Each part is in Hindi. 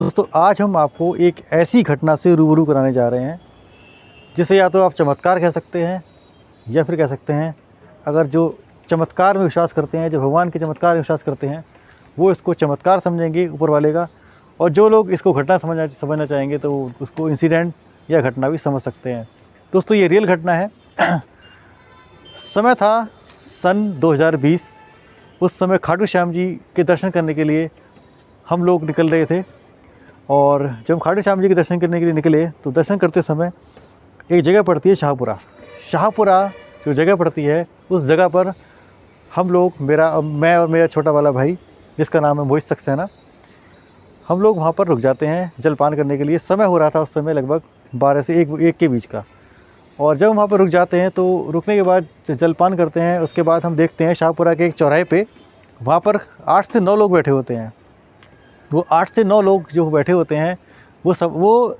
दोस्तों आज हम आपको एक ऐसी घटना से रूबरू कराने जा रहे हैं जिसे या तो आप चमत्कार कह सकते हैं या फिर कह सकते हैं, अगर जो चमत्कार में विश्वास करते हैं, जो भगवान के चमत्कार में विश्वास करते हैं, वो इसको चमत्कार समझेंगे ऊपर वाले का, और जो लोग इसको घटना समझना चाहेंगे तो वो उसको इंसिडेंट या घटना भी समझ सकते हैं। दोस्तों ये रियल घटना है। समय था सन 2020। उस समय खाटू श्याम जी के दर्शन करने के लिए हम लोग निकल रहे थे, और जब खाटू श्याम जी के दर्शन करने के लिए निकले तो दर्शन करते समय एक जगह पड़ती है शाहपुरा जो जगह पड़ती है, उस जगह पर हम लोग मैं और मेरा छोटा वाला भाई जिसका नाम है मोहित सक्सेना, हम लोग वहाँ पर रुक जाते हैं जलपान करने के लिए। समय हो रहा था उस समय लगभग 12 से 1 के बीच का, और जब वहाँ पर रुक जाते हैं तो रुकने के बाद जलपान करते हैं। उसके बाद हम देखते हैं शाहपुरा के एक चौराहे पे वहाँ पर 8 से 9 लोग बैठे होते हैं। वो 8 से 9 लोग जो बैठे होते हैं वो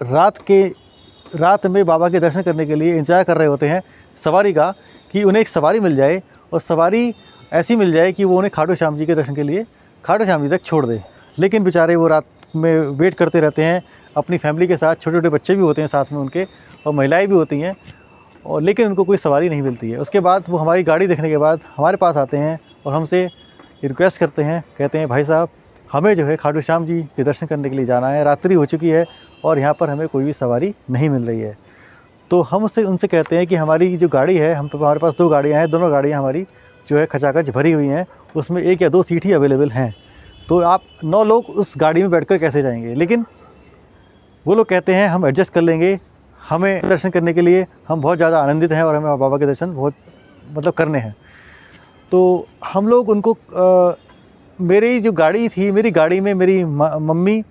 रात में बाबा के दर्शन करने के लिए इंतज़ार कर रहे होते हैं सवारी का, कि उन्हें एक सवारी मिल जाए, और सवारी ऐसी मिल जाए कि वो उन्हें खाटू श्याम जी के दर्शन के लिए खाटू श्याम जी तक छोड़ दे। लेकिन बेचारे वो रात में वेट करते रहते हैं अपनी फैमिली के साथ, छोटे छोटे बच्चे भी होते हैं साथ में उनके, और महिलाएं भी होती हैं, और लेकिन उनको कोई सवारी नहीं मिलती है। उसके बाद वो हमारी गाड़ी देखने के बाद हमारे पास आते हैं और हमसे रिक्वेस्ट करते हैं, कहते हैं भाई साहब हमें जो है खाटू श्याम जी के दर्शन करने के लिए जाना है, रात्रि हो चुकी है और यहाँ पर हमें कोई भी सवारी नहीं मिल रही है। तो हम उनसे कहते हैं कि हमारी जो गाड़ी है, हमारे पास 2 गाड़ियाँ हैं, दोनों गाड़ियाँ हमारी जो है खचाखच भरी हुई हैं, उसमें 1 या 2 सीट ही अवेलेबल हैं, तो आप 9 लोग उस गाड़ी में बैठकर कैसे जाएंगे। लेकिन वो लोग कहते हैं हम एडजस्ट कर लेंगे, हमें दर्शन करने के लिए हम बहुत ज़्यादा आनंदित हैं और हमें बाबा के दर्शन बहुत करने हैं। तो हम लोग उनको मेरी जो गाड़ी थी, मेरी गाड़ी में मेरी मम्मी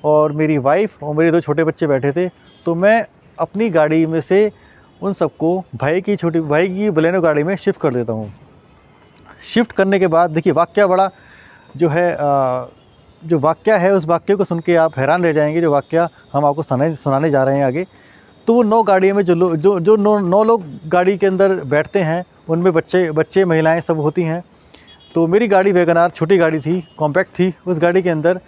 और मेरी वाइफ और मेरे 2 छोटे बच्चे बैठे थे, तो मैं अपनी गाड़ी में से उन सबको भाई की बलेनो गाड़ी में शिफ्ट कर देता हूँ। शिफ्ट करने के बाद देखिए वाक़या बड़ा जो वाक़या है, उस वाक़ये को सुन के आप हैरान रह जाएंगे, जो वाक़या हम आपको सुनाने जा रहे हैं आगे। तो वो 9 गाड़ियों में जो 9 लोग गाड़ी के अंदर बैठते हैं, उनमें बच्चे महिलाएं सब होती हैं। तो मेरी गाड़ी वैगनार छोटी गाड़ी थी, कॉम्पैक्ट थी, उस गाड़ी के अंदर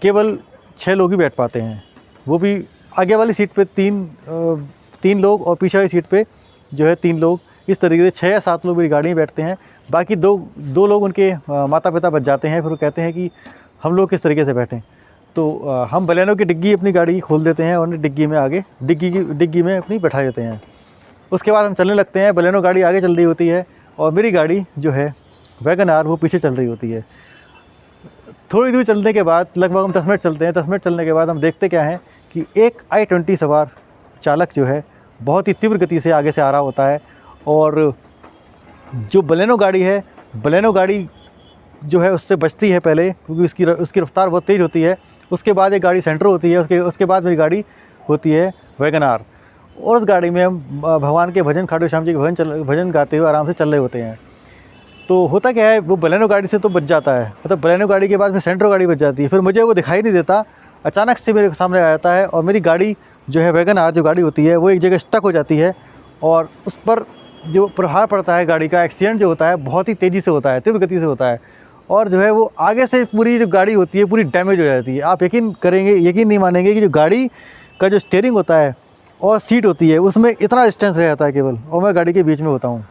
केवल 6 लोग ही बैठ पाते हैं, वो भी आगे वाली सीट पे 3 लोग और पीछे वाली सीट पे जो है 3 लोग। इस तरीके से 6 या 7 लोग मेरी गाड़ी में बैठते हैं। बाकी दो लोग उनके माता पिता बच जाते हैं। फिर वो कहते हैं कि हम लोग किस तरीके से बैठें, तो हम बलेनो की डिग्गी अपनी गाड़ी की खोल देते हैं और उन्हें डिग्गी में अपनी बैठा देते हैं। उसके बाद हम चलने लगते हैं। बलेनो गाड़ी आगे चल रही होती है और मेरी गाड़ी जो है वैगनार वो पीछे चल रही होती है। थोड़ी दूर चलने के बाद लगभग हम 10 मिनट चलते हैं। 10 मिनट चलने के बाद हम देखते क्या है कि एक i20 सवार चालक जो है बहुत ही तीव्र गति से आगे से आ रहा होता है, और जो बलेनो गाड़ी है, बलेनो गाड़ी जो है उससे बचती है पहले, क्योंकि उसकी रफ्तार बहुत तेज़ होती है। उसके बाद एक गाड़ी सेंट्रो होती है, उसके बाद मेरी गाड़ी होती है वैगनार, और उस गाड़ी में हम भगवान के भजन, खाटू श्याम जी के भजन गाते हुए आराम से चल रहे होते हैं। तो होता क्या है, वो बलेनो गाड़ी से तो बच जाता है, मतलब बलेनो गाड़ी के बाद फिर सेंट्रो गाड़ी बच जाती है। फिर मुझे वो दिखाई नहीं देता, अचानक से मेरे सामने आ जाता है और मेरी गाड़ी जो है वैगनार जो गाड़ी होती है वो एक जगह स्टक हो जाती है, और उस पर जो प्रहार पड़ता है गाड़ी का, एक्सीडेंट जो होता है बहुत ही तेज़ी से होता है, तीव्र गति से होता है, और जो है वो आगे से पूरी जो गाड़ी होती है पूरी डैमेज हो जाती है। आप यकीन नहीं मानेंगे कि जो गाड़ी का जो स्टीयरिंग होता है और सीट होती है उसमें इतना डिस्टेंस रह जाता है केवल, और मैं गाड़ी के बीच में होता हूँ।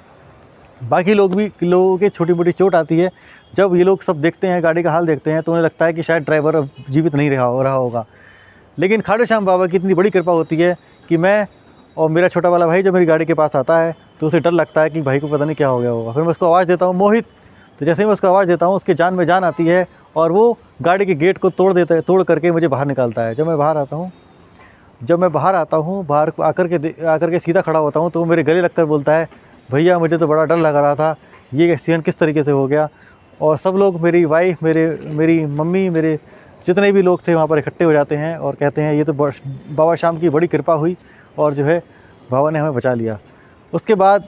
बाकी लोगों के छोटी मोटी चोट आती है। जब ये लोग सब देखते हैं, गाड़ी का हाल देखते हैं, तो उन्हें लगता है कि शायद ड्राइवर अब जीवित नहीं रहा होगा। लेकिन खाटू श्याम बाबा की इतनी बड़ी कृपा होती है कि मैं और मेरा छोटा वाला भाई जब मेरी गाड़ी के पास आता है तो उसे डर लगता है कि भाई को पता नहीं क्या हो गया होगा। फिर मैं उसको आवाज़ देता हूँ, मोहित। तो जैसे ही मैं उसको आवाज़ देता हूँ उसके जान में जान आती है, और वो गाड़ी के गेट को तोड़ करके मुझे बाहर निकालता है। जब मैं बाहर आता हूँ, बाहर आकर के सीधा खड़ा होता हूँ, तो वो मेरे गले लगकर बोलता है, भैया मुझे तो बड़ा डर लग रहा था, ये एक्सीडेंट किस तरीके से हो गया। और सब लोग, मेरी वाइफ, मेरी मम्मी, मेरे जितने भी लोग थे वहाँ पर इकट्ठे हो जाते हैं और कहते हैं ये तो बाबा श्याम की बड़ी कृपा हुई, और जो है बाबा ने हमें बचा लिया। उसके बाद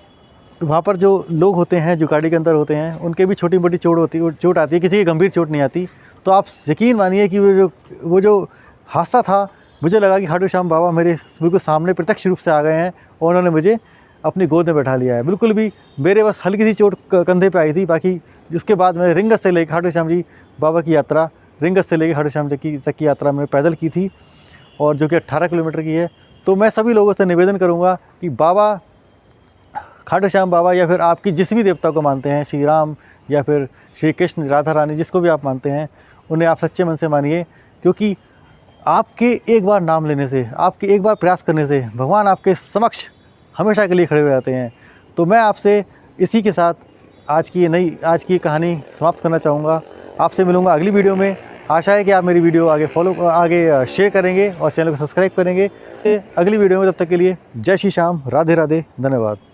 वहाँ पर जो लोग होते हैं, जो गाड़ी के अंदर होते हैं, उनके भी छोटी मोटी चोट आती है, किसी की गंभीर चोट नहीं आती। तो आप यकीन मानिए कि वो जो हादसा था, मुझे लगा कि खाटू श्याम बाबा मेरे बिल्कुल सामने प्रत्यक्ष रूप से आ गए हैं और उन्होंने मुझे अपनी गोद में बैठा लिया है। बिल्कुल भी मेरे बस हल्की सी चोट कंधे पे आई थी, बाकी उसके बाद मैं रिंगत से लेकर खाटू श्याम जी बाबा की यात्रा रिंगस से लेकर खाटू श्याम तक की यात्रा मैंने पैदल की थी, और जो कि 18 किलोमीटर की है। तो मैं सभी लोगों से निवेदन करूँगा कि बाबा खाटू श्याम बाबा, या फिर आपकी जिस भी देवता को मानते हैं, श्री राम या फिर श्री कृष्ण, राधा रानी, जिसको भी आप मानते हैं, उन्हें आप सच्चे मन से मानिए, क्योंकि आपके एक बार नाम लेने से, आपके एक बार प्रयास करने से भगवान आपके समक्ष हमेशा के लिए खड़े हो जाते हैं। तो मैं आपसे इसी के साथ आज की कहानी समाप्त करना चाहूँगा। आपसे मिलूँगा अगली वीडियो में। आशा है कि आप मेरी वीडियो आगे शेयर करेंगे और चैनल को सब्सक्राइब करेंगे। अगली वीडियो में, तब तक के लिए जय श्री श्याम, राधे राधे, धन्यवाद।